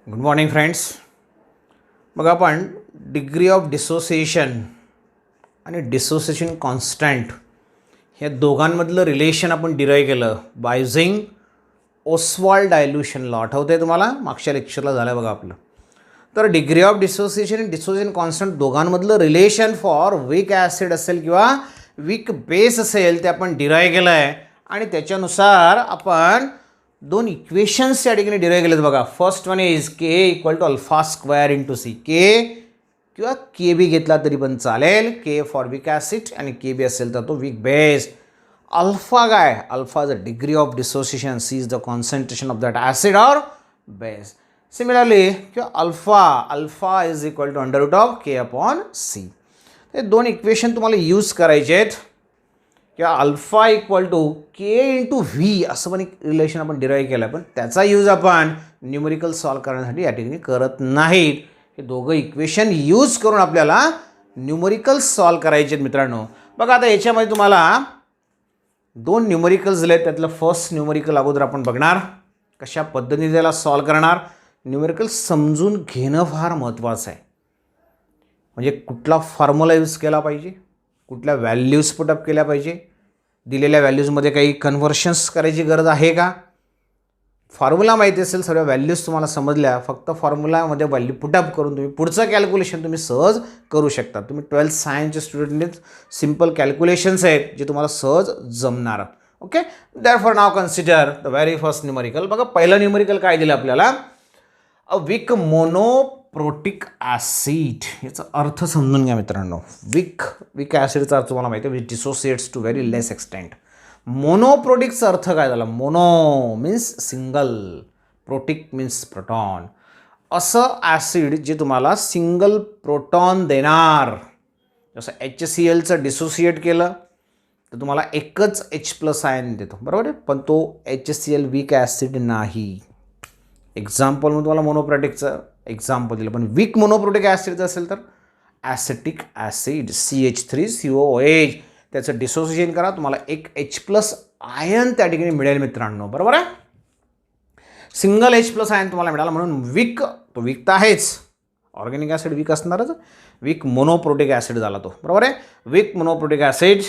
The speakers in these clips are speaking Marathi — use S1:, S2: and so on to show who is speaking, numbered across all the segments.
S1: Good morning friends. मग आपण डिग्री ऑफ डिसोसिएशन आणि डिसोसिएशन कॉन्स्टंट ह्या दोघांमधलं रिलेशन आपण डिराईव्ह केलं by using Ostwald dilution law. आठवतं आहे तुम्हाला? मागच्या लेक्चरला झालं बघा आपलं. तर डिग्री ऑफ डिसोसिएशन आणि डिसोसिएशन कॉन्स्टंट दोघांमधलं रिलेशन फॉर वीक ॲसिड असेल किंवा वीक बेस असेल ते आपण डिराईव्ह केलं आहे आणि त्याच्यानुसार आपण दोन इक्वेशन्स या ठिकाणी डिराईव्ह केलेत बघा. First one is K equal to alpha square into C. K किंवा के बी घेतला तरी पण चालेल. के फॉर वीक ॲसिड आणि के बी असेल तर तो वीक बेस. अल्फा काय? Alpha is the degree of dissociation. C is the concentration of that acid or base. Similarly किंवा alpha is equal to under root of K upon C. हे दोन इक्वेशन तुम्हाला यूज करायचे आहेत किंवा alpha equal to K into V असं पण एक रिलेशन आपण डिराईव्ह केलं आहे, पण त्याचा यूज आपण न्यूमरिकल सॉल्व करण्यासाठी या ठिकाणी करत नाहीत. हे दोघं इक्वेशन यूज करून आपल्याला न्यूमरिकल सॉल्व करायचे आहेत मित्रांनो. बघा आता याच्यामध्ये तुम्हाला दोन न्यूमरिकल्स दिले आहेत. त्यातलं फर्स्ट न्यूमरिकल अगोदर आपण बघणार, कशा पद्धतीने त्याला सॉल्व करणार. न्यूमरिकल समजून घेणं फार महत्त्वाचं आहे. म्हणजे कुठला फॉर्म्युला यूज केला पाहिजे, कुठल्या व्हॅल्यूज पुटअप केल्या पाहिजे, दिलेल्या व्हॅल्यूजमध्ये काही कन्व्हर्शन्स करायची गरज आहे का. फॉर्म्युला माहिती असेल, सर्व व्हॅल्यूज तुम्हाला समजल्या, फक्त फॉर्म्युलामध्ये व्हॅल्यू पुटअप करून तुम्ही पुढचं कॅल्क्युलेशन तुम्ही सहज करू शकता. तुम्ही 12th सायन्सचे स्टुडंट, सिम्पल कॅल्क्युलेशन्स आहेत जे तुम्हाला सहज जमणार. Okay, therefore now consider the very first numerical. बघा पहिलं न्यूमरिकल काय दिलं आपल्याला, अ वीक मोनोप्रोटिक ॲसिड. याचा अर्थ समजून घ्या मित्रांनो. वीक ॲसिडचा अर्थ तुम्हाला माहिती आहे, which dissociates to very less extent. मोनोप्रोटिकचा अर्थ काय झाला? Mono means single, protic means proton. असं ॲसिड जे तुम्हाला सिंगल प्रोटॉन देणार. जसं HClचं डिसोसिएट केलं तर तुम्हाला एकच H+ आयन देतो, बरोबर आहे, पण तो HCl वीक ॲसिड नाही. एक्झाम्पल मग तुम्हाला मोनोप्रोटिकचं एक्झाम्पल दिलं, पण वीक मोनोप्रोटिक ॲसिडचं असेल तर ॲसिटिक ॲसिड CH3COOH. त्याचं डिसोसिएशन करा, तुम्हाला एक H+ आयन त्या ठिकाणी मिळेल मित्रांनो, बरोबर आहे. सिंगल H+ आयन तुम्हाला मिळाला म्हणून वीक. तो वीक तर आहेच, ऑर्गॅनिक ॲसिड वीक असणारच. वीक मोनोप्रोटिक ॲसिड झाला तो, बरोबर आहे. Weak monoprotic acid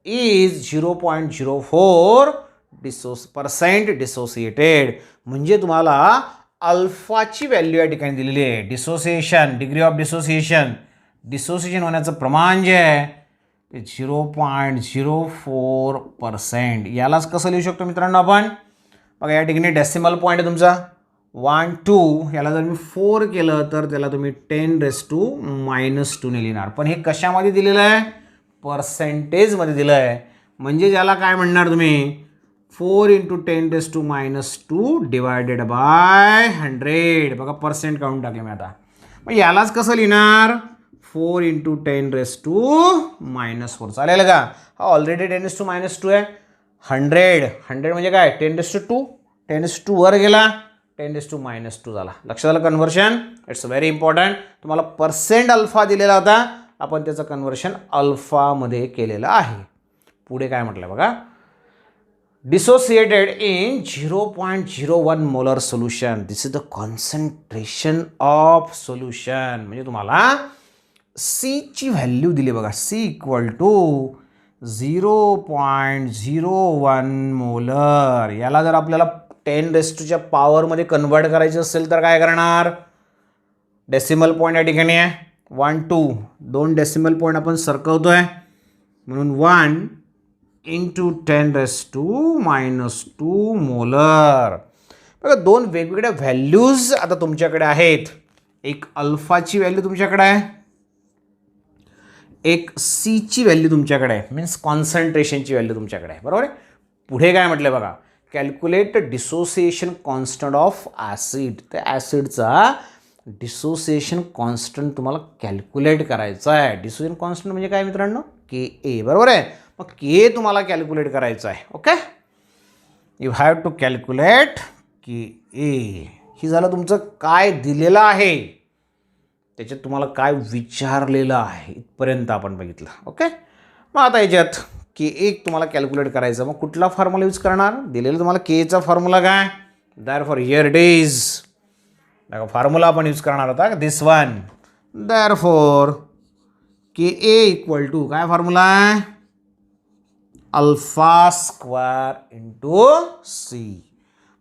S1: is 0.04% dissociated. म्हणजे तुम्हाला अल्फाची व्हॅल्यू या ठिकाणी दिलेली आहे. डिसोसिएशन, डिग्री ऑफ डिसोसिएशन होण्याचं प्रमाण जे आहे ते 0.04%. यालाच कसं लिहू शकतो मित्रांनो आपण? बघा या ठिकाणी डेसिमल पॉईंट आहे तुमचा 1 2. याला जर मी 4 केलं तर त्याला तुम्ही 10⁻² ने लिहिणार. पण हे कशामध्ये दिलेलं आहे? पर्सेंटेजमध्ये दिलं आहे. म्हणजे ज्याला काय म्हणणार तुम्ही? 4 × 10⁻² डिवायडेड बाय 100. बघा पर्सेंट काढून टाकले मी आता. मग यालाच कसं लिहिणार? 4 × 10⁻⁻4. चालेल का? हा ऑलरेडी 10⁻² आहे. 100 म्हणजे काय? 10⁻². 10⁻² वर गेला, 10⁻² झाला. लक्षात आलं कन्व्हर्शन? It's very important. तुम्हाला पर्सेंट अल्फा दिलेला होता, आपण त्याचं कन्व्हर्शन अल्फामध्ये केलेलं आहे. पुढे काय म्हटलं बघा, dissociated in 0.01 molar solution. This is the concentration of solution. म्हणजे तुम्हाला सीची व्हॅल्यू दिली बघा. C equal to 0.01 molar. याला जर आपल्याला 10⁻⁻ पॉवरमध्ये कन्वर्ट करायचं असेल तर काय करणार? डेसिमल पॉईंट या ठिकाणी आहे 1 2. 2 डेसिमल पॉईंट आपण सरकवतोय म्हणून 1 × 10⁻² मोलर. बघा दोन वेगवेगळ्या व्हॅल्यूज आता तुमच्याकडे आहेत. एक अल्फाची व्हॅल्यू तुमच्याकडे आहे, एक सीची व्हॅल्यू तुमच्याकडे आहे, मीन्स कॉन्सन्ट्रेशनची व्हॅल्यू तुमच्याकडे आहे, बरोबर आहे. पुढे काय म्हटलं बघा, calculate dissociation constant of acid. त्या ॲसिडचा डिसोसिएशन कॉन्स्टंट तुम्हाला कॅल्क्युलेट करायचा आहे. डिसोसिएशन कॉन्स्टंट म्हणजे काय मित्रांनो? Ka, बरोबर आहे. मग के तुम्हाला कॅल्क्युलेट करायचं आहे. Okay, you have to calculate Ka. ही झालं तुमचं काय दिलेलं आहे, त्याच्यात तुम्हाला काय विचारलेलं आहे, इथपर्यंत आपण बघितलं. ओके, मग आता याच्यात Ka तुम्हाला कॅल्क्युलेट करायचं. मग कुठला फॉर्म्युला यूज करणार? दिलेलं तुम्हाला केचा फॉर्म्युला काय? Therefore here it is formula आपण यूज करणार होता this one. Therefore K A equal to काय फॉर्म्युला आहे, alpha square into C.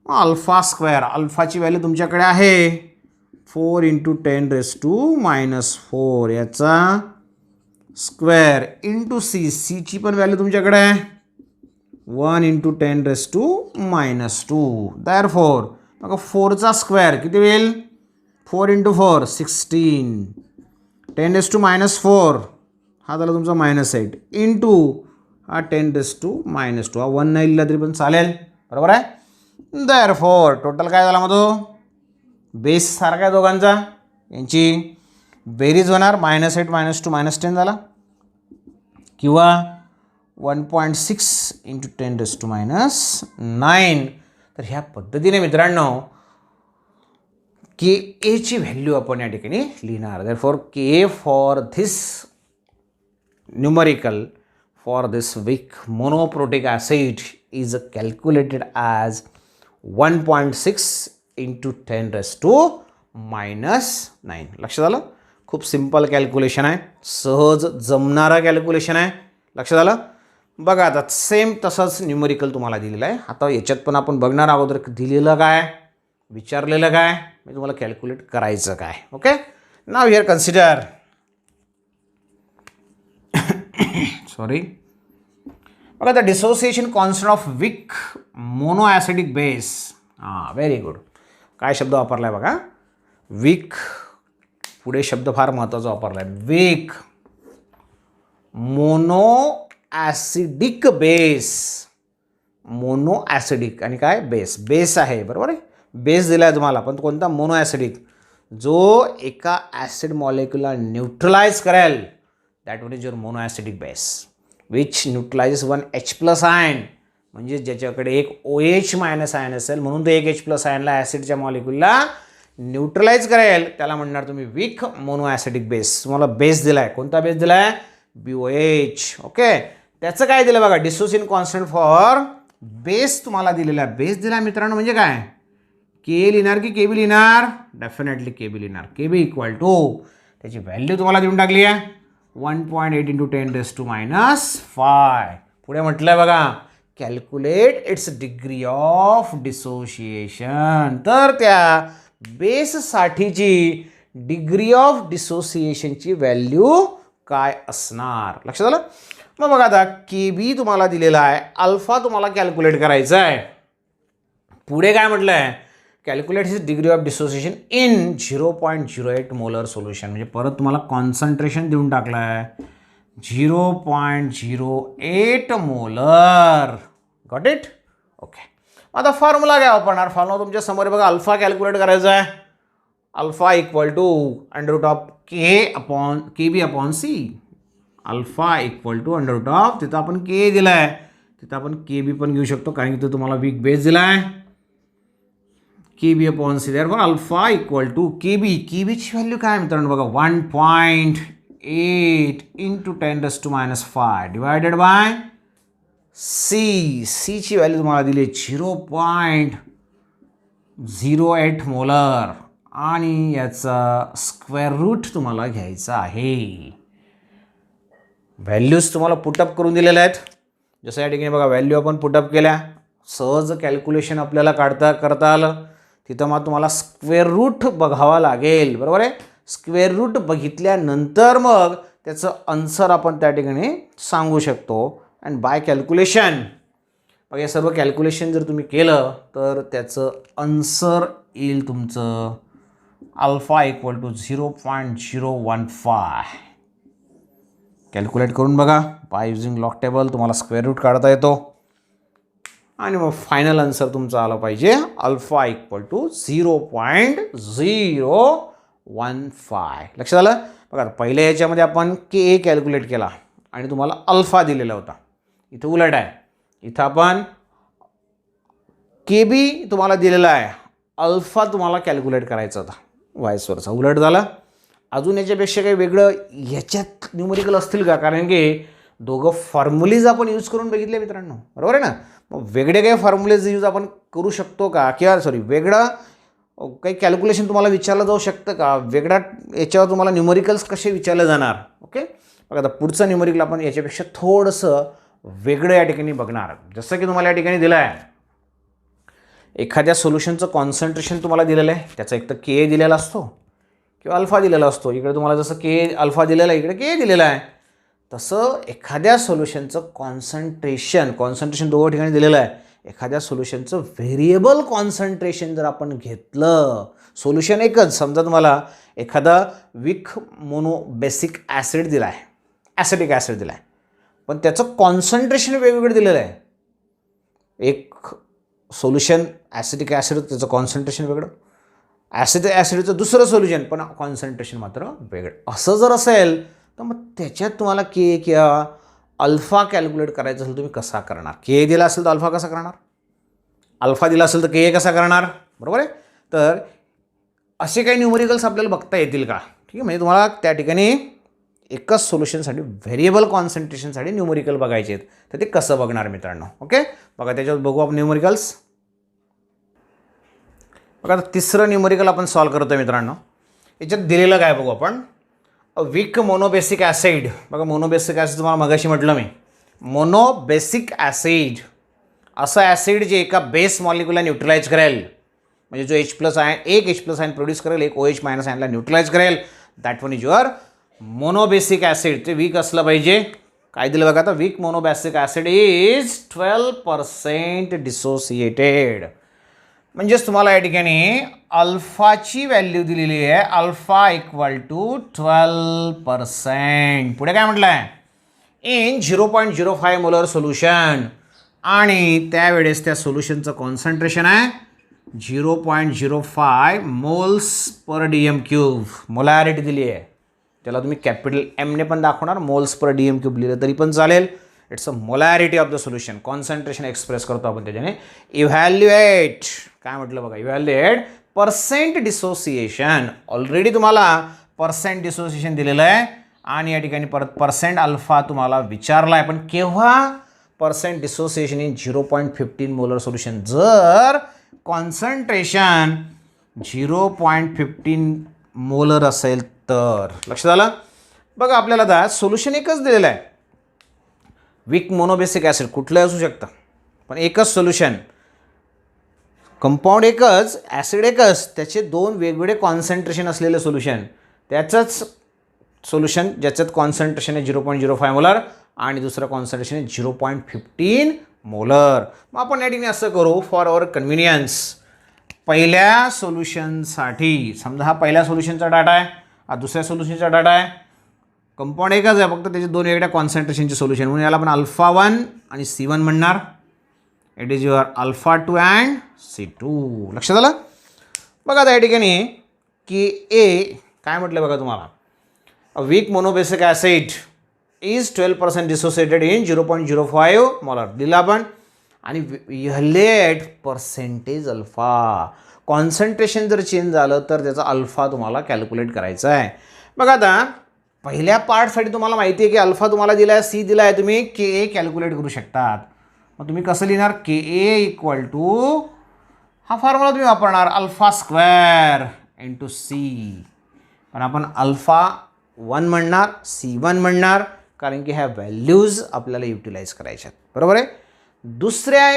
S1: Alpha square, अल्फाची व्हॅल्यू तुमच्याकडे आहे 4 इंटू 10⁻⁻⁴ याचा स्क्वेअर इंटू सी. सीची पण व्हॅल्यू तुमच्याकडे आहे 1 इंटू 10⁻². देअरफॉर मग 4चा स्क्वेअर किती होईल, 4 इंटू 4 16, 10⁻⁻⁴ हा झाला तुमचा -8 इंटू हा 10⁻². हा 1 नाही लिहिला तरी पण चालेल, बरोबर आहे. देअरफॉर टोटल काय झाला मग तो बेस सारखा आहे दोघांचा, यांची बेरीज होणार -8 -2 -10 झाला, किंवा 1.6 इंटू 10⁻⁹. तर ह्या पद्धतीने मित्रांनो के एची व्हॅल्यू आपण या ठिकाणी लिहिणार. Therefore K for this numerical for this weak monoprotic acid is calculated as 1.6 into 10⁻⁹. लक्षात आलं, खूप सिम्पल कॅल्क्युलेशन आहे, सहज जमणारं कॅल्क्युलेशन आहे. लक्षात आलं. बघा आता सेम तसंच न्यूमरिकल तुम्हाला दिलेलं आहे. आता याच्यात पण आपण बघणार अगोदर दिलेलं काय, विचारलेलं काय, मी तुम्हाला कॅल्क्युलेट करायचं काय. Okay, now here consider sorry बघा the dissociation constant of weak mono acidic base. Very good. काय शब्द वापरला आहे बघा, वीक, पुढे शब्द फार महत्त्वाचा वापरला आहे, weak mono acidic base. Mono acidic आणि काय बेस, बेस आहे बरोबर आहे, बेस दिला आहे तुम्हाला, पण कोणता, मोनो ॲसिडिक, जो एका ॲसिड मॉलिक्युलला न्यूट्रलाइज करेल, that one is your mono acidic base which neutralises 1 H+ ion. म्हणजे ज्याच्याकडे एक OH- आयन असेल म्हणून तो एक H+ आयनला ॲसिडच्या मॉलिक्युलला न्यूट्रलाइज करेल, त्याला म्हणणार तुम्ही वीक मोनो ॲसिडिक बेस. तुम्हाला बेस दिला आहे, कोणता बेस दिला आहे, BOH. ओके, त्याचं काय दिलं बघा, डिसोसिएशन कॉन्स्टंट फॉर बेस तुम्हाला दिलेला आहे. बेस दिला मित्रांनो म्हणजे काय, के लिहिणार की के बी लिहिणार, डेफिनेटली के बी लिहिणार. के बी इक्वल टू त्याची व्हॅल्यू तुम्हाला देऊन टाकली आहे 1.8 इंटू 10⁻⁵. पुढे म्हटलं आहे बघा, calculate it's degree of dissociation. तर त्या बेससाठीची डिग्री ऑफ डिसोसिएशनची व्हॅल्यू काय असणार, लक्षात आलं. मग बघा आता के बी तुम्हाला दिलेला आहे, अल्फा तुम्हाला कॅल्क्युलेट करायचा आहे. पुढे काय म्हटलं आहे, calculate his degree of dissociation in 0.08 molar solution. म्हणजे परत तुम्हाला कॉन्सन्ट्रेशन देऊन टाकलं आहे 0.08 मोलर. Got it. ओके, आता फॉर्म्युला काय वापरणार, फॉर्म्युला तुमच्या समोर बघा, अल्फा कॅल्क्युलेट करायचा आहे, alpha equal to K B upon C. Alpha equal to √, तिथं आपण के दिला आहे, तिथं आपण के बी पण घेऊ शकतो, कारण की तो तुम्हाला वीक बेस दिला आहे. K B upon C, therefore alpha equal to K B. K बीची व्हॅल्यू काय मित्रांनो बघा, 1.8 इंटू 10⁻⁵ डिवायडेड बाय सी. सीची व्हॅल्यू तुम्हाला दिली 0.08 मोलर आणि याचा स्क्वेअर रूट तुम्हाला घ्यायचा आहे. व्हॅल्यूज तुम्हाला पुटअप करून दिलेल्या आहेत. जसं या ठिकाणी बघा व्हॅल्यू आपण पुटअप केल्या, सहज कॅल्क्युलेशन आपल्याला करता आलं. तिथं मग तुम्हाला स्क्वेअर रूट बघावा लागेल, बरोबर आहे. स्क्वेअर रूट बघितल्यानंतर मग त्याचं आन्सर आपण त्या ठिकाणी सांगू शकतो. अँड बाय कॅल्क्युलेशन, मग हे सर्व कॅल्क्युलेशन जर तुम्ही केलं तर त्याचं आन्सर येईल तुमचं अल्फा इक्वल टू 0.015. कॅल्क्युलेट करून बघा, बाय युजिंग लॉग टेबल तुम्हाला स्क्वेअर रूट काढता येतो आणि मग फायनल आन्सर तुमचा आला पाहिजे अल्फा इक्वल टू 0.015. लक्षात आलं. बघा पहिल्या याच्यामध्ये आपण के कॅल्क्युलेट केला आणि तुम्हाला अल्फा दिलेला होता. इथं उलट आहे, इथं आपण के बी तुम्हाला दिलेला आहे, अल्फा तुम्हाला कॅल्क्युलेट करायचा होता, व्हाईस वर्सा उलट झाला. अजून याच्यापेक्षा काही वेगळं न्यूमरिकल असतील का, कारण की दोघं फॉर्म्युलेज आपण यूज करून बघितले मित्रांनो, बरोबर आहे ना. मग वेगळे काही फॉर्म्युलेज यूज आपण करू शकतो का, किंवा वेगळं काही कॅल्क्युलेशन तुम्हाला विचारलं जाऊ शकतं का, वेगळ्या याच्यावर तुम्हाला न्यूमरिकल्स कसे विचारले जाणार. ओके, बघा आता पुढचं न्यूमरिकल आपण याच्यापेक्षा थोडंसं वेगळं या ठिकाणी बघणार. जसं की तुम्हाला या ठिकाणी दिलं आहे, एखाद्या सोल्युशनचं कॉन्सन्ट्रेशन तुम्हाला दिलेलं आहे, त्याचा एक तर के दिलेला असतो किंवा अल्फा दिलेला असतो. इकडे तुम्हाला जसं के अल्फा दिलेला आहे, इकडे के दिलेला आहे. तसं एखाद्या सोल्युशनचं कॉन्सन्ट्रेशन दोघं ठिकाणी दिलेलं आहे. एखाद्या सोल्युशनचं व्हेरिएबल कॉन्सन्ट्रेशन जर आपण घेतलं, सोल्युशन एकच, समजा तुम्हाला एखादा विक मोनो बेसिक ॲसिड दिला आहे, ॲसिडिक ॲसिड दिला आहे, पण त्याचं कॉन्सन्ट्रेशन वेगवेगळं दिलेलं आहे. एक सोल्युशन ॲसिडिक ॲसिड, त्याचं कॉन्सन्ट्रेशन वेगळं, ॲसिडचं दुसरं सोल्युशन पण कॉन्सन्ट्रेशन मात्र वेगळं. असं जर असेल तर मग त्याच्यात तुम्हाला के किंवा अल्फा कॅल्क्युलेट करायचं असेल, तुम्ही कसा करणार. के दिला असेल तर अल्फा कसा करणार, अल्फा दिला असेल तर के कसा करणार, बरोबर आहे. तर असे काही न्यूमरिकल्स आपल्याला बघता येतील का, ठीक आहे. म्हणजे तुम्हाला त्या ठिकाणी एकच सोल्युशनसाठी व्हेरिएबल कॉन्सन्ट्रेशनसाठी न्यूमरिकल बघायचे आहेत, तर ते कसं बघणार मित्रांनो. ओके, बघा त्याच्यावर बघू आपण न्यूमरिकल्स. बघा आता तिसरं न्यूमरिकल आपण सॉल्व करतो मित्रांनो. याच्यात दिलेलं काय बघू आपण. विक मोनोबेसिक ॲसिड, बघा मोनोबेसिक ॲसिड तुम्हाला मगाशी म्हटलं मी, मोनोबेसिक ॲसिड असं ॲसिड जे एका बेस मॉलिक्यूलला न्यूट्रलाइज करेल, म्हणजे जो H+ आयन, एक H+ आयन प्रोड्यूस करेल, एक OH- आयनला न्यूट्रलाइज करेल, that one is your monobasic acid. ते वीक असलं पाहिजे. काय दिलं बघा आता, विक मोनोबेसिक ॲसिड इज 12% डिसोसिएटेड. म्हणजेच तुम्हाला या ठिकाणी अल्फाची व्हॅल्यू दिलेली आहे, अल्फा इक्वल टू 12%. पुढे काय म्हटलं आहे, इन 0.05 मोलर सोल्युशन, आणि त्यावेळेस त्या सोल्युशनचं कॉन्सन्ट्रेशन आहे 0.05 मोल्स पर DM³. मोलॅरिटी दिली आहे, त्याला तुम्ही कॅपिटल एमने पण दाखवणार, मोल्स पर DM³ लिहिलं तरी पण चालेल. It's a molarity of the solution. Concentration express करतो आपण त्याच्याने. इव्हॅल्युएट, काय म्हटलं बघा, इव्हॅल्युएट पर्सेंट डिसोसिएशन. ऑलरेडी तुम्हाला पर्सेंट डिसोसिएशन दिलेलं आहे, आणि या ठिकाणी परत पर्सेंट अल्फा तुम्हाला विचारला आहे, पण केव्हा, percent dissociation in 0.15 molar solution. जर कॉन्सन्ट्रेशन 0.15 मोलर असेल तर. लक्षात आलं. बघा आपल्याला आता सोल्युशन एकच दिलेलं आहे, विक मोनोबेसिक ॲसिड, कुठलंही असू शकतं, पण एकच सोल्युशन, कंपाऊंड एकच, ॲसिड एकच, त्याचे दोन वेगवेगळे कॉन्सन्ट्रेशन असलेले सोल्युशन. त्याचंच सोल्युशन ज्याच्यात कॉन्सन्ट्रेशन आहे 0.05 मोलर आणि दुसरं कॉन्सन्ट्रेशन आहे 0.15 मोलर. मग आपण या ठिकाणी असं करू, फॉर अवर कन्व्हिनियन्स, पहिल्या सोल्युशनसाठी समजा हा पहिल्या सोल्युशनचा डाटा आहे, हा दुसऱ्या सोल्युशनचा डाटा आहे, कंपाऊंड एकच आहे, फक्त त्याचे दोन वेगळ्या कॉन्सन्ट्रेशनचे सोल्युशन, म्हणून याला आपण अल्फा1 आणि C1 म्हणणार. इट इज युअर अल्फा2 अँड C2. लक्षात आलं. बघा आता या ठिकाणी की ए काय म्हटलं बघा तुम्हाला, a week monobasic acid is 12% dissociated in 0.05 molar दिला आपण, आणि इव्हॅल्युएट पर्सेंटेज अल्फा. कॉन्सन्ट्रेशन जर चेंज झालं तर त्याचा अल्फा तुम्हाला कॅल्क्युलेट करायचा आहे. बघा आता पहिल्या पार्टसाठी तुम्हाला माहिती आहे की अल्फा तुम्हाला दिला आहे, सी दिला आहे, तुम्ही के कॅल्क्युलेट करू शकतात. मग तुम्ही कसं लिहिणार, के इक्वल टू, हा फॉर्म्युला तुम्ही वापरणार, अल्फा स्क्वेअर इंटू सी. पण आपण अल्फा1 म्हणणार, C1 म्हणणार, कारण की ह्या व्हॅल्यूज आपल्याला युटिलाइज करायच्यात. बरोबर आहे. दुसऱ्या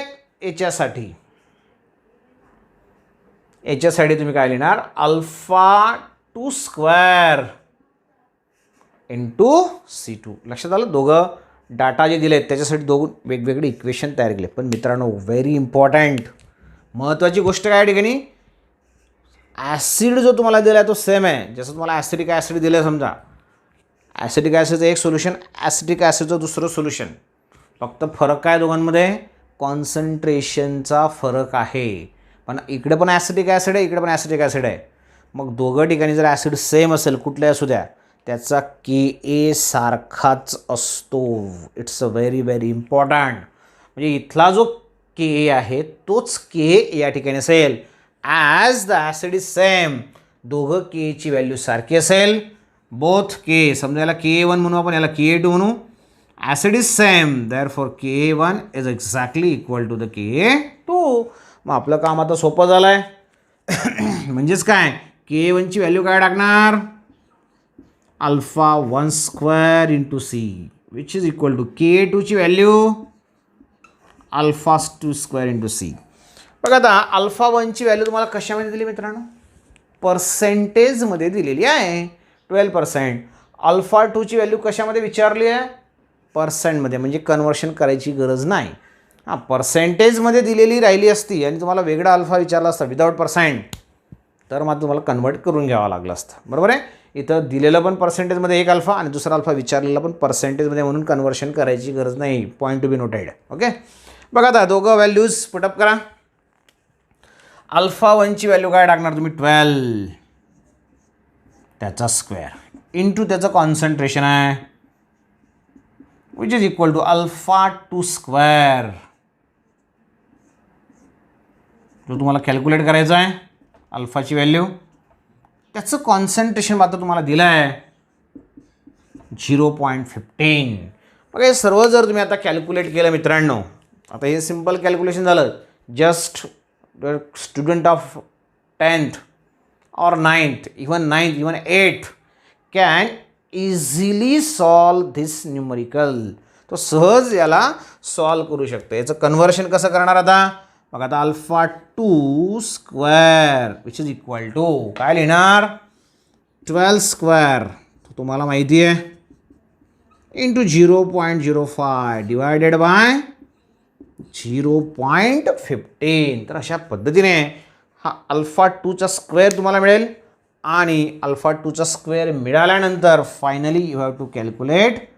S1: याच्यासाठी तुम्ही काय लिहिणार, अल्फा2 स्क्वेअर इंटू C2. लक्षात आलं. दोघं डाटा जे दिले आहेत त्याच्यासाठी दोघं वेगवेगळे इक्वेशन तयार केले. पण मित्रांनो, व्हेरी इम्पॉर्टंट महत्त्वाची गोष्ट काय ठिकाणी, ॲसिड जो तुम्हाला दिला आहे तो सेम आहे. जसं तुम्हाला ॲसिडिक ॲसिड दिलं आहे, समजा ॲसिडिक ॲसिडचं एक सोल्युशन, ॲसिडिक ॲसिडचं दुसरं सोल्युशन, फक्त फरक काय दोघांमध्ये, कॉन्सन्ट्रेशनचा फरक आहे. पण इकडे पण ॲसिडिक ॲसिड आहे, इकडे पण ॲसिडिक ॲसिड आहे. मग दोघं ठिकाणी जर ॲसिड सेम असेल, कुठले असू द्या, त्याचा के सारखाच असतो. It's a very very important. म्हणजे इथला जो के आहे तोच के या ठिकाणी असेल. As the acid is same, दोघं केची व्हॅल्यू सारखी असेल. बोथ के, समजा याला Ka1 म्हणू आपण, याला Ka2 म्हणू. Acid is same, therefore Ka1 is exactly equal to the Ka2. मग आपलं काम आता सोपं झालं आहे. म्हणजेच काय, K1ची व्हॅल्यू काय टाकणार, alpha 1 square into C which is equal to K2ची value alpha 2 square into C. बघा आता अल्फा 1ची व्हॅल्यू तुम्हाला कशामध्ये दिली मित्रांनो, पर्सेंटेजमध्ये दिलेली आहे 12%. अल्फा 2ची व्हॅल्यू कशामध्ये विचारली आहे, पर्सेंटमध्ये, म्हणजे कन्वर्शन करायची गरज नाही. हां, पर्सेंटेजमध्ये दिलेली राहिली असती आणि तुम्हाला वेगळा अल्फा विचारला असता विदाऊट पर्सेंट, तर मग तुम्हाला कन्वर्ट करून घ्यावं लागलं असतं. बरोबर आहे. इथं दिलेलं पण पर्सेंटेजमध्ये एक अल्फा आणि दुसरा अल्फा विचारलेला पण पर्सेंटेजमध्ये, म्हणून कन्वर्शन करायची गरज नाही. Point to be noted. Okay. बघा आता दोघं व्हॅल्यूज पुटअप करा. अल्फा 1ची व्हॅल्यू काय टाकणार तुम्ही, 12 त्याचा स्क्वेअर इंटू त्याचं कॉन्सन्ट्रेशन आहे which is equal to alpha 2 square. जो तुम्हाला कॅल्क्युलेट करायचा आहे अल्फाची व्हॅल्यू, त्याचं कॉन्सन्ट्रेशन मात्र तुम्हाला दिलं आहे 0.15. बघा हे सर्व जर तुम्ही आता कॅल्क्युलेट केलं मित्रांनो, आता हे सिम्पल कॅल्क्युलेशन झालं. Just student of 10th or 9th, even 8th can easily solve this numerical. तो सहज याला सॉल्व करू शकतो. याचं कन्व्हर्शन कसं करणार आता, बघा आता alpha 2 square which is equal to काय लिहिणार, 12 स्क्वेअर तुम्हाला माहिती आहे इंटू 0.05 डिवायडेड बाय 0.15. तर अशा पद्धतीने हा अल्फा 2चा स्क्वेअर तुम्हाला मिळेल आणि अल्फा 2चा स्क्वेअर मिळाल्यानंतर finally you have to calculate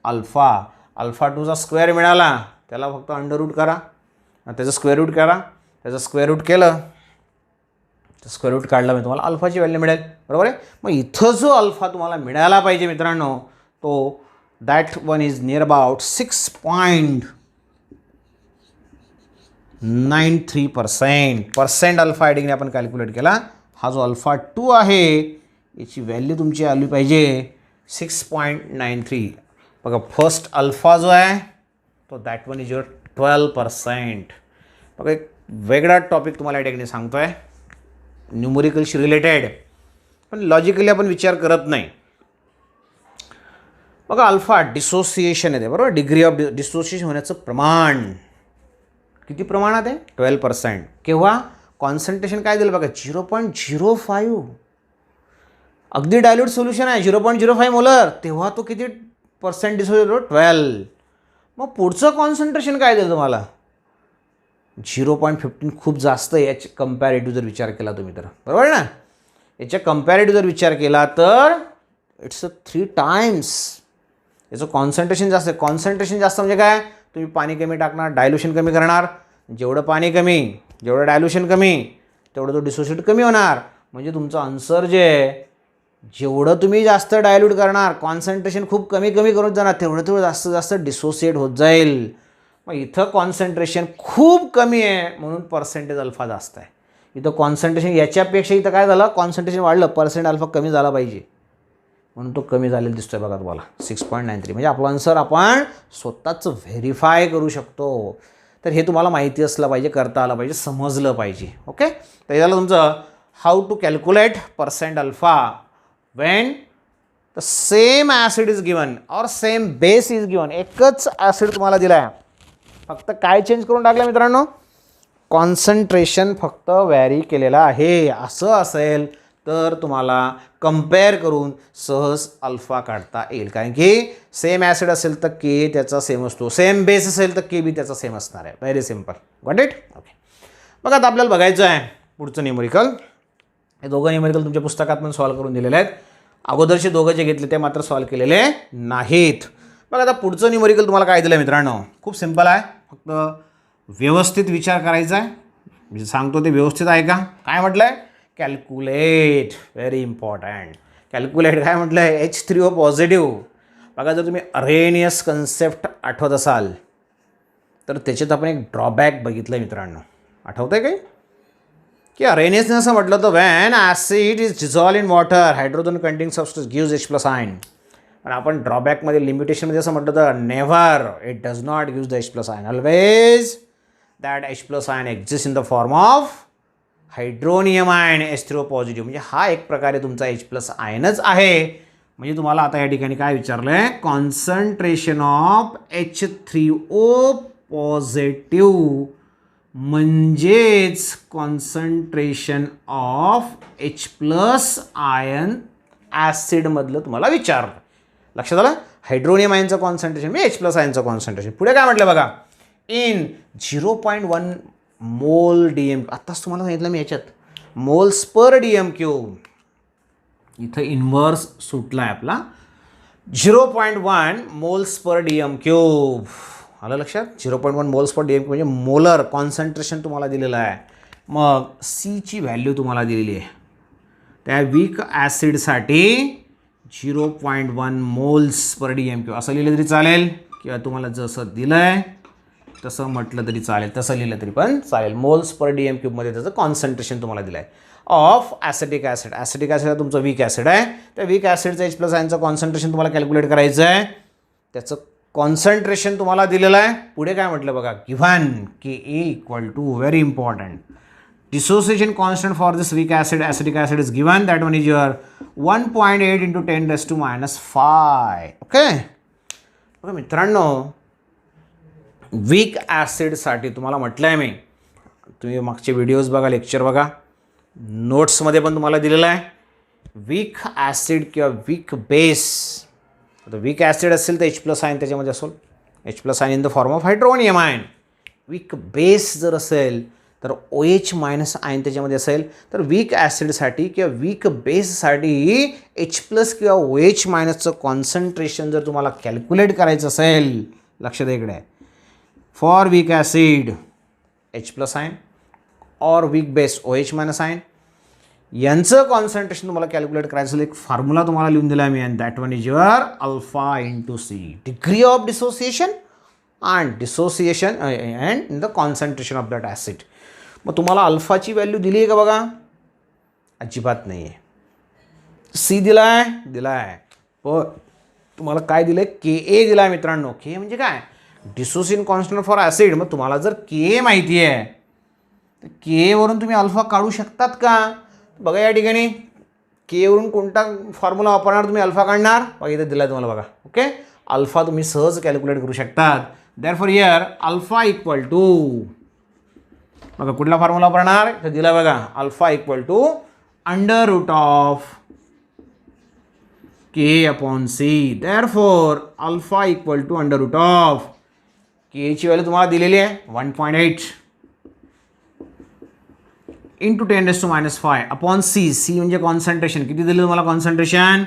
S1: alpha. Alpha 2चा स्क्वेअर मिळाला, त्याला फक्त अंडररूट करा, त्याचं स्क्वेअर रूट करा, त्याचं स्क्वेअर रूट केलं, स्क्वेअर रूट काढला म्हणजे तुम्हाला अल्फाची व्हॅल्यू मिळेल. बरोबर आहे. मग इथं जो अल्फा तुम्हाला मिळाला पाहिजे मित्रांनो, तो that one is near about 6.93% alpha ॲडिंगने आपण कॅल्क्युलेट केला. हा जो अल्फा 2 आहे याची व्हॅल्यू तुमची आली पाहिजे 6.93. बघा फर्स्ट अल्फा जो आहे तो दॅट वन इज युअर 12%. बघा एक वेगळा टॉपिक तुम्हाला या ठिकाणी सांगतो आहे, न्यूमरिकलशी रिलेटेड, पण लॉजिकली आपण विचार करत नाही. बघा अल्फा डिसोसिएशन येते, बरोबर. डिग्री ऑफ डिसोसिएशन होण्याचं प्रमाण किती प्रमाणात आहे, 12%. केव्हा, कॉन्सन्ट्रेशन काय दिलं बघा 0.05, अगदी डायल्यूट सोल्युशन आहे 0.05 मोलर, तेव्हा तो किती पर्सेंट डिसोसिएट होतो, 12. मग पुढचं कॉन्सन्ट्रेशन काय दिलं तुम्हाला 0.15, खूप जास्त आहे याच्या कम्पॅरेटिव्ह जर विचार केला तुम्ही तर, बरोबर ना. याच्या कम्पॅरेटिव्ह जर विचार केला तर इट्स 3 टाइम्स. याचं कॉन्सन्ट्रेशन जास्त आहे. कॉन्सन्ट्रेशन जास्त म्हणजे काय, तुम्ही पाणी कमी टाकणार, डायल्यूशन कमी करणार. जेवढं पाणी कमी, जेवढं डायल्यूशन कमी, तेवढं तो डिसोसिएट कमी होणार. म्हणजे तुमचं आन्सर जे आहे, जेवढं तुम्ही जास्त डायल्यूट करणार, कॉन्सन्ट्रेशन खूप कमी कमी करून जाणार, तेवढं जास्त जास्त डिसोसिएट होत जाईल. मग इथं कॉन्सन्ट्रेशन खूप कमी आहे म्हणून पर्सेंटेज अल्फा जास्त आहे. इथं कॉन्सन्ट्रेशन याच्यापेक्षा इथं काय झालं, कॉन्सन्ट्रेशन वाढलं, पर्सेंट अल्फा कमी झाला पाहिजे म्हणून तो कमी झालेला दिसतोय बघा तुम्हाला 6.93. म्हणजे आपला आन्सर आपण स्वतःच व्हेरीफाय करू शकतो. तर हे तुम्हाला माहिती असलं पाहिजे, करता आलं पाहिजे, समजलं पाहिजे. ओके. तर हे झालं तुमचं how to calculate percent alpha when the same acid is given और सेम बेस इज गिवन. एकच ॲसिड तुम्हाला दिला आहे, फक्त काय चेंज करून टाकलं मित्रांनो, कॉन्सन्ट्रेशन फक्त व्हॅरी केलेलं आहे. असं असेल तर तुम्हाला कम्पेअर करून सहज अल्फा काढता येईल. कारण की सेम ॲसिड असेल तर के त्याचा सेम असतो, सेम बेस असेल तर के बी त्याचा सेम असणार आहे. Very simple. Got it. Okay. बघा आता आपल्याला बघायचं आहे पुढचं न्यूमरिकल. हे दोघं न्यूमरिकल तुमच्या पुस्तकात पण सॉल्व करून दिलेले आहेत. अगोदरचे दोघं जे घेतले ते मात्र सॉल्व केलेले नाहीत. बघा आता पुढचं न्यूमरिकल तुम्हाला काय दिलं मित्रांनो, खूप सिम्पल आहे. फक्त व्यवस्थित विचार करायचा आहे. म्हणजे सांगतो ते व्यवस्थित आहे का. काय म्हटलं आहे, कॅल्क्युलेट. Very important. कॅल्क्युलेट काय म्हटलं आहे, H3O पॉझिटिव्ह. बघा जर तुम्ही अरेनियस कन्सेप्ट आठवत असाल तर त्याच्यात आपण एक ड्रॉबॅक बघितलं मित्रांनो. आठवतं आहे काही, की अरेनियसने असं म्हटलं तर van acid is dissolve in water hydrogen containing substance gives H+ ion. पण आपण ड्रॉबॅकमध्ये लिमिटेशनमध्ये असं म्हटलं तर never, it does not gives the H+ ion. Always that H+ ion exist in the form of hydronium ion H3O positive, म्हणजे हा एक प्रकारे तुमचा H+ आयनच आहे. म्हणजे तुम्हाला आता या ठिकाणी काय विचारलं आहे, कॉन्सन्ट्रेशन ऑफ H3O पॉझिटिव्ह म्हणजेच कॉन्सन्ट्रेशन ऑफ H+ आयन ॲसिडमधलं तुम्हाला विचारलं. लक्षात आलं. हायड्रोनियम आयनचं कॉन्सन्ट्रेशन म्हणजे H+ आयनचं कॉन्सन्ट्रेशन. पुढे काय म्हटलं बघा, इन 0.1 मोल DM. आत्ताच तुम्हाला सांगितलं मी याच्यात मोल्स पर DM3. इथं इन्व्हर्स सुटला आहे आपला. 0.1 मोल्स पर DM3. आलं लक्षात. 0.1 मोल्स पर DM3 म्हणजे मोलर कॉन्सन्ट्रेशन तुम्हाला दिलेलं आहे. मग Cची व्हॅल्यू तुम्हाला दिलेली आहे. त्या वीक ॲसिडसाठी 0.1 मोल्स पर DM3 असं लिहिलं तरी चालेल, किंवा तुम्हाला जसं दिलं आहे तसं म्हटलं तरी चालेल, तसं लिहिलं तरी पण चालेल. मोल्स पर DM3 मध्ये त्याचं कॉन्सन्ट्रेशन तुम्हाला दिलं आहे of acetic acid. Acetic acid हा तुमचा वीक ॲसिड आहे. त्या वीक ॲसिडचं H+ आयनचं कॉन्सन्ट्रेशन तुम्हाला कॅल्क्युलेट करायचं आहे. त्याचं कॉन्सन्ट्रेशन तुम्हाला दिलेलं आहे. पुढे काय म्हटलं बघा, given Ka equal to, very important, dissociation constant for this weak acid acetic acid is given. That one is your 1.8 into 10⁵. Okay. बघा मित्रांनो, वीक ॲसिडसाठी तुम्हाला म्हटलं आहे मी, तुम्ही मागचे व्हिडिओज बघा, लेक्चर बघा, नोट्समध्ये पण तुम्हाला दिलेलं आहे. वीक ॲसिड किंवा वीक बेस, आता वीक ॲसिड असेल तर H+ आयन त्याच्यामध्ये असेल, H+ ion in the form of hydronium ion. Weak base जर असेल तर OH- आयन त्याच्यामध्ये असेल. तर वीक ॲसिडसाठी किंवा वीक बेससाठी H+ किंवा OH- कॉन्सन्ट्रेशन जर तुम्हाला कॅल्क्युलेट करायचं असेल, लक्षात इकडे, for weak acid H+ ion और वीक बेस OH- आयन, यांचं कॉन्सन्ट्रेशन तुम्हाला कॅल्क्युलेट करायचं असेल, एक फॉर्म्युला तुम्हाला लिहून दिला आहे मी, and that one is your alpha into C, degree of dissociation and dissociation and in the concentration of that acid. मग तुम्हाला अल्फाची व्हॅल्यू दिली आहे का बघा, अजिबात नाही आहे. C दिला आहे, पण तुम्हाला काय दिलं आहे, Ka दिला आहे मित्रांनो. Ka म्हणजे काय, डिसोसिएशन कॉन्स्टंट फॉर ॲसिड. मग तुम्हाला जर Ka माहिती आहे तर Ka वरून तुम्ही अल्फा काढू शकतात का, बघा या ठिकाणी Ka वरून कोणता फॉर्म्युला वापरणार तुम्ही अल्फा काढणार, बघा इथे दिला आहे तुम्हाला बघा. ओके, अल्फा तुम्ही सहज कॅल्क्युलेट करू शकतात. Therefore here alpha equal to, बघा कुठला फॉर्म्युला वापरणार, इथे दिला बघा, alpha equal to under root of K/C. Therefore alpha equal to under root of K ची व्हॅल्यू तुम्हाला दिलेली आहे 1.8 इंटू 10⁻⁵ अपॉन C. C म्हणजे कॉन्सन्ट्रेशन, किती दिलं तुम्हाला कॉन्सन्ट्रेशन,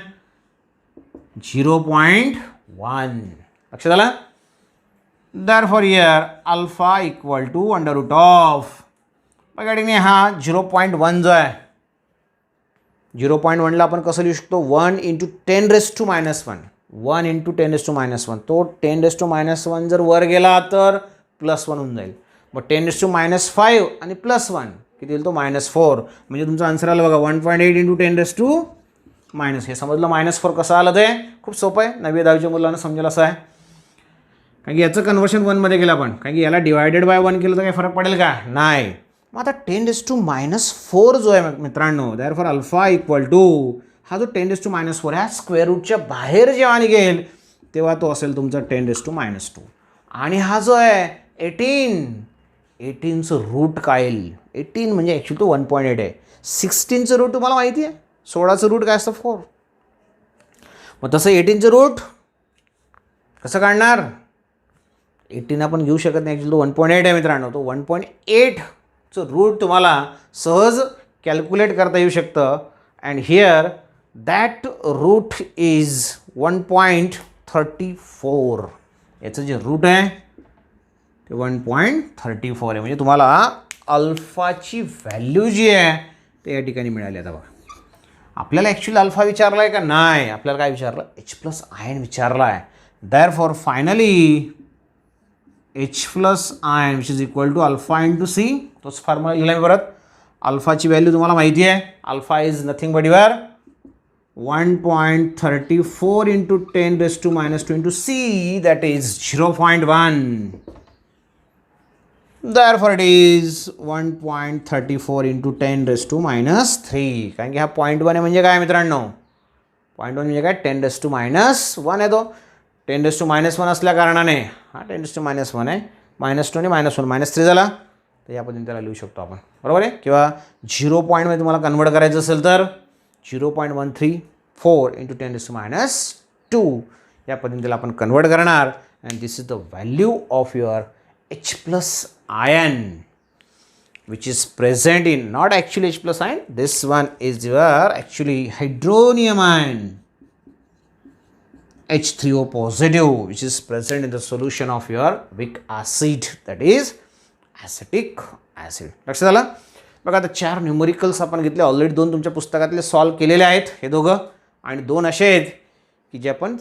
S1: 0.1. लक्षात आलं. Therefore here alpha equal to under root of, बघा ठिकाणी हा 0.1 जो आहे, 0.1ला आपण कसं लिहू शकतो, 1 इंटू 10⁻⁻1, 1 इंटू 10⁻⁻1. तो 10⁻⁻1 जर वर गेला तर +1 होऊन जाईल. मग 10⁻⁵ आणि +1 किती येईल, तो -4. म्हणजे तुमचा आन्सर आला बघा 1.8 इंटू 10⁻⁻. हे समजलं -4 कसं आलं, ते खूप सोपं आहे, 9वी-10वीच्या मुलांना समजेल असं आहे. कारण की याचं कन्वर्शन 1मध्ये केलं आपण, कारण की याला डिवायडेड बाय 1 केलं तर काही फरक पडेल का, नाही. मग आता 10⁻⁴ जो आहे मित्रांनो, देअरफॉर अल्फा इक्वल टू, हा जो 10⁻⁴ ह्या स्क्वेअर रूटच्या बाहेर जेव्हा निघेल तेव्हा तो असेल तुमचा 10⁻². आणि हा जो आहे 18चं रूट काय येईल, 18 म्हणजे ॲक्च्युली तो 1.8 आहे. 16चं रूट तुम्हाला माहिती आहे, 16चं रूट काय असतं 4. मग तसं 18चं रूट कसं काढणार, 18 आपण घेऊ शकत नाही, ॲक्च्युली तो 1.8 आहे मित्रांनो. तो 1.8चं रूट तुम्हाला सहज कॅल्क्युलेट करता येऊ शकतं. And here that root is 1.34. याचं जे रूट आहे ते 1.34 आहे. म्हणजे तुम्हाला अल्फाची व्हॅल्यू जी आहे ते या ठिकाणी मिळाली. आता बघा, आपल्याला ॲक्च्युअली अल्फा विचारला आहे का, नाही, आपल्याला काय विचारलं, H+ आयन विचारला आहे. Therefore finally H+ ion which is equal to alpha into C. तोच फॉर्म्युला लिहिला मी परत. अल्फाची व्हॅल्यू तुम्हाला माहिती आहे, alpha is nothing but your 1.34 into 10⁻² into C, that is 0.1. Therefore it is 1.34 into 10 raised to minus 3. कारण की हा पॉईंट 1 आहे म्हणजे काय मित्रांनो, पॉईंट 1 म्हणजे काय 10 raised to minus 1 आहे तो. 10 raised to minus 1 असल्या कारणाने हा 10 raised to minus 1 आहे, -2 आणि -1 -3 झाला. तर या पद्धतीने त्याला लिहू शकतो आपण, बरोबर आहे. किंवा 0 पॉईंटमध्ये तुम्हाला कन्वर्ट करायचं असेल तर 0.134 into 10 raised to minus 2 या पद्धतीने त्याला आपण कन्वर्ट करणार. And this is the value of your H plus ion which is present in, not actually H plus ion, this one is your actually hydronium ion H3O positive which is present in the solution of your weak acid, that is acetic acid. लक्षात आलं. बघा आता 4 न्यूमरिकल्स आपण घेतले ऑलरेडी, 2 तुमच्या पुस्तकातले सॉल्व केलेले आहेत हे दोघं, आणि 2 असे आहेत की जे आपण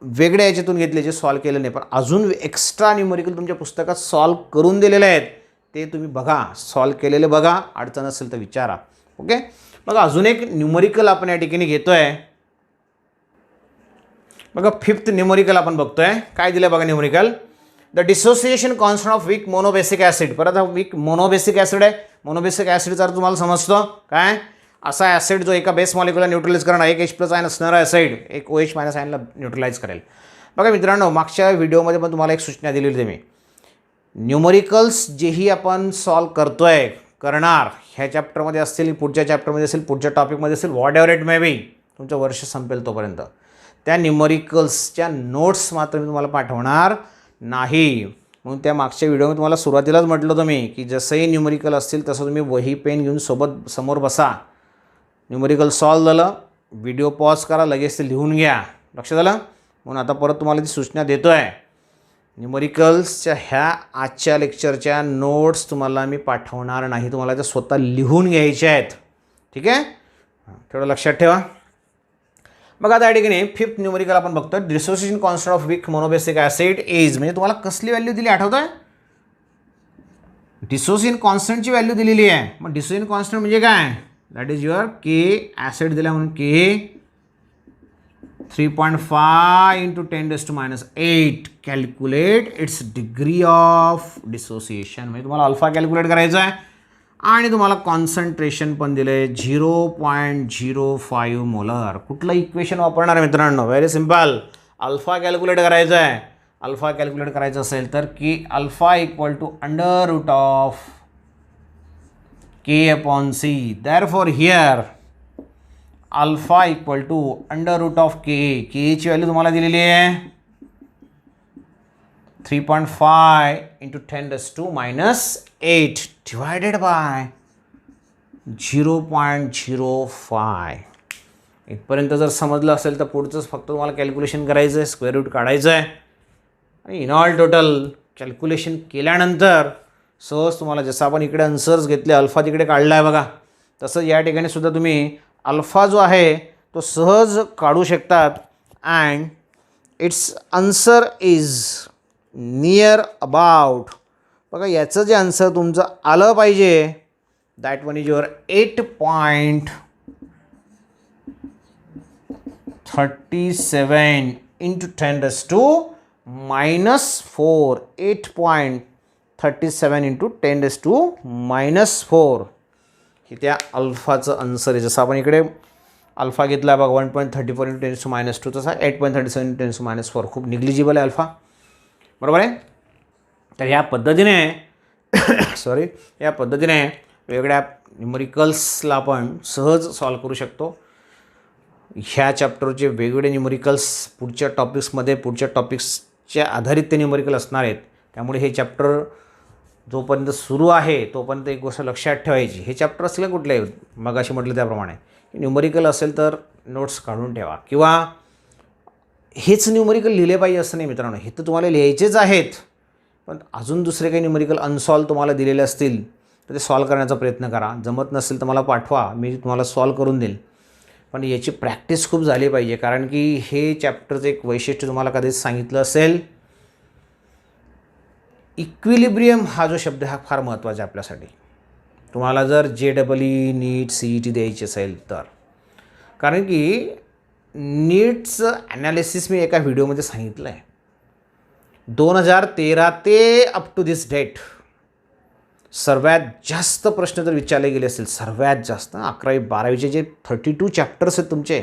S1: वेगळ्या याच्यातून घेतले जे सॉल्व केले नाही, पण अजून एक्स्ट्रा न्यूमरिकल तुमच्या पुस्तकात सॉल्व करून दिलेले आहेत, ते तुम्ही बघा, सॉल्व केलेले बघा, अडचण असेल तर विचारा. ओके. बघा अजून एक न्यूमरिकल आपण या ठिकाणी घेतोय. बघा 5th न्यूमरिकल आपण बघतोय. काय दिलं बघा numerical, the dissociation constant of weak monobasic acid. परत हा वीक मोनोबेसिक ॲसिड आहे. मोनोबेसिक ॲसिडचा अर्थ तुम्हाला समजतो काय, असा ॲसिड जो एका बेस मॉलिक्युलला न्यूट्रलाइज करणार, एक H+ आयन असणारा ॲसिड एक OH- आयनला न्यूट्रलाइज करेल. बघा मित्रांनो, मागच्या व्हिडिओमध्ये पण तुम्हाला एक सूचना दिलेली होती मी, न्यूमरिकल्स जेही आपण सॉल्व करणार ह्या चॅप्टरमध्ये असतील, पुढच्या चॅप्टरमध्ये असेल, पुढच्या टॉपिकमध्ये असेल, what ever it may be, तुमचं वर्ष संपेल तोपर्यंत त्या न्यूमरिकल्सच्या नोट्स मात्र मी तुम्हाला पाठवणार नाही. म्हणून त्या मागच्या व्हिडिओमध्ये तुम्हाला सुरुवातीलाच म्हटलं होतं मी की जसंही न्यूमरिकल असतील तसं तुम्ही वही पेन घेऊन सोबत समोर बसा. न्यूमरिकल सॉल्व झालं, व्हिडिओ पॉज करा, लगेच ते लिहून घ्या. लक्षात आलं. म्हणून आता परत तुम्हाला ती सूचना देतो आहे, न्यूमरिकल्सच्या ह्या आजच्या लेक्चरच्या नोट्स तुम्हाला मी पाठवणार नाही, तुम्हाला त्या स्वतः लिहून घ्यायच्या आहेत. ठीक आहे, तेवढं लक्षात ठेवा. बघा आता या ठिकाणी 5th न्यूमरिकल आपण बघतो. Dissociation constant of weak monobasic acid is, म्हणजे तुम्हाला कसली व्हॅल्यू दिली आठवत आहे, डिसोसिएशन कॉन्स्टंटची व्हॅल्यू दिलेली आहे. मग डिसोसिएशन कॉन्स्टंट म्हणजे काय, that is your K. Acid दिला म्हणून के 3.5 into 10 raised to minus 8. Calculate it's degree of dissociation, म्हणजे तुम्हाला अल्फा कॅल्क्युलेट करायचा आहे आणि तुम्हाला कॉन्सन्ट्रेशन पण दिलं आहे 0.05 मोलर. कुठलं इक्वेशन वापरणार आहे मित्रांनो, व्हेरी सिम्पल, अल्फा कॅल्क्युलेट करायचं आहे. अल्फा कॅल्क्युलेट करायचं असेल तर की alpha equal to √of K/C. Therefore here alpha equal to √of K. Kची व्हॅल्यू तुम्हाला दिलेली आहे 3.5 into 10 raised to minus 8 divided by 0.05. इथपर्यंत जर समजलं असेल तर पुढचंच फक्त तुम्हाला कॅल्क्युलेशन करायचं आहे, स्क्वेअर रूट काढायचं आहे आणि इन ऑल टोटल कॅल्क्युलेशन केल्यानंतर सहज तुम्हाला, जसं आपण इकडे आन्सर्स घेतले, अल्फा तिकडे काढला आहे बघा, तसं या ठिकाणी सुद्धा तुम्ही अल्फा जो आहे तो सहज काढू शकतात. And it's answer is near about, बघा याचं जे आन्सर तुमचं आलं पाहिजे, that one is your 8.37 into 10 raised to minus 4. 8.37 into 10 raised to minus 4 हे त्या अल्फाचं आन्सर आहे. जसं आपण इकडे अल्फा घेतला बघा 1.34 into 10 raised to minus 2, तसा 8.37 into 10 raised to minus 4 खूप निग्लिजिबल आहे अल्फा, बरोबर आहे. तर ह्या पद्धतीने या पद्धतीने वेगळ्या न्यूमरिकल्सला आपण सहज सॉल्व करू शकतो. ह्या चॅप्टरचे वेगवेगळे न्यूमरिकल्स पुढच्या टॉपिक्सच्या आधारित ते न्यूमरिकल असणार आहेत. त्यामुळे हे चॅप्टर जोपर्यंत सुरू आहे तोपर्यंत एक गोष्ट लक्षात ठेवायची, हे चॅप्टर असेल कुठले मग अशी म्हटलं त्याप्रमाणे न्यूमरिकल असेल तर नोट्स काढून ठेवा, किंवा हेच न्यूमरिकल लिहिले पाहिजे असं नाही मित्रांनो, हे तर तुम्हाला लिहायचेच आहेत, पण अजून दुसरे काही न्यूमरिकल अनसॉल्व तुम्हाला दिलेले असतील तर ते सॉल्व करण्याचा प्रयत्न करा. जमत नसेल तर मला पाठवा, मी तुम्हाला सॉल्व करून देईल. पण याची प्रॅक्टिस खूप झाली पाहिजे, कारण की हे चॅप्टरचं एक वैशिष्ट्य तुम्हाला कधीच सांगितलं असेल, इक्विलिब्रियम हा जो शब्द हा फार महत्त्वाचा आहे आपल्यासाठी. तुम्हाला जर JEE नीट CET द्यायची असेल तर, कारण की नीटचं ॲनालिसिस मी एका व्हिडिओमध्ये सांगितलं आहे. 2013 ते अप टू दिस डेट सर्वात जास्त प्रश्न जर विचारले गेले असतील, सर्वात जास्त 11वी-12वीचे जे 32 चॅप्टर्स आहेत तुमचे,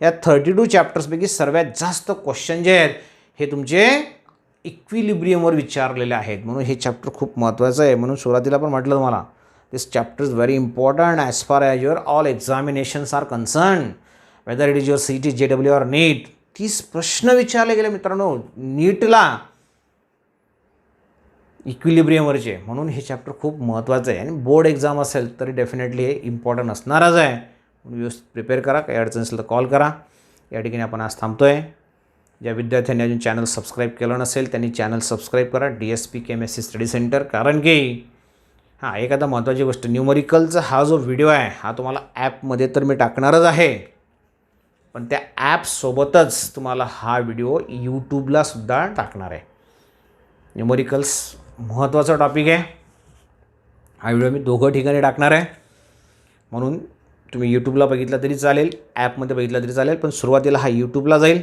S1: या 32 चॅप्टर्सपैकी सर्वात जास्त क्वेश्चन जे आहेत हे तुमचे इक्विलिब्रियमवर विचारलेले आहेत. म्हणून हे चॅप्टर खूप महत्त्वाचं आहे. म्हणून सुरुवातीला पण म्हटलं तुम्हाला, this chapter is very important as far as your all examinations are concern, whether it is your CET, JEE or NEET. 30 प्रश्न विचारले गेले मित्रांनो नीटला इक्विलिब्रियमवरचे. म्हणून हे चॅप्टर खूप महत्त्वाचं आहे आणि बोर्ड एक्झाम असेल तरी डेफिनेटली हे इम्पॉर्टंट असणारच आहे. म्हणून व्यवस्थित प्रिपेअर करा. काही अडचण असेल तर कॉल करा. या ठिकाणी आपण आज थांबतो आहे. ज्या विद्यार्थ्यांनी अजून चॅनल सबस्क्राईब केलं नसेल त्यांनी चॅनल सबस्क्राईब करा, DSP केमिस्ट्री स्टडी सेंटर. कारण की एखादा महत्त्वाची गोष्ट, न्यूमरिकलचा हा जो व्हिडिओ आहे हा तुम्हाला ॲपमध्ये तर मी टाकणारच आहे, पण त्या ॲपसोबतच तुम्हाला हा व्हिडिओ यूट्यूबलासुद्धा टाकणार आहे. न्यूमरिकल्स महत्त्वाचा टॉपिक आहे. हा व्हिडिओ मी दोघं ठिकाणी टाकणार आहे. म्हणून तुम्ही यूट्यूबला बघितला तरी चालेल, ॲपमध्ये बघितला तरी चालेल, पण सुरुवातीला हा यूट्यूबला जाईल.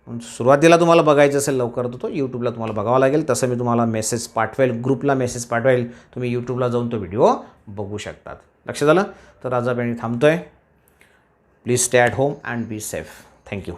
S1: सुरुवातीला तुम्हाला बघायचं असेल लवकर तर तो यूट्यूबला तुम्हाला बघावा लागेल. तसं मी तुम्हाला मेसेज पाठवेल, ग्रुपला मेसेज पाठवेल, तुम्ही यूट्यूबला जाऊन तो व्हिडिओ बघू शकतात. लक्षात आलं? तर आज आपण थांबतो आहे. Please stay at home and be safe. Thank you.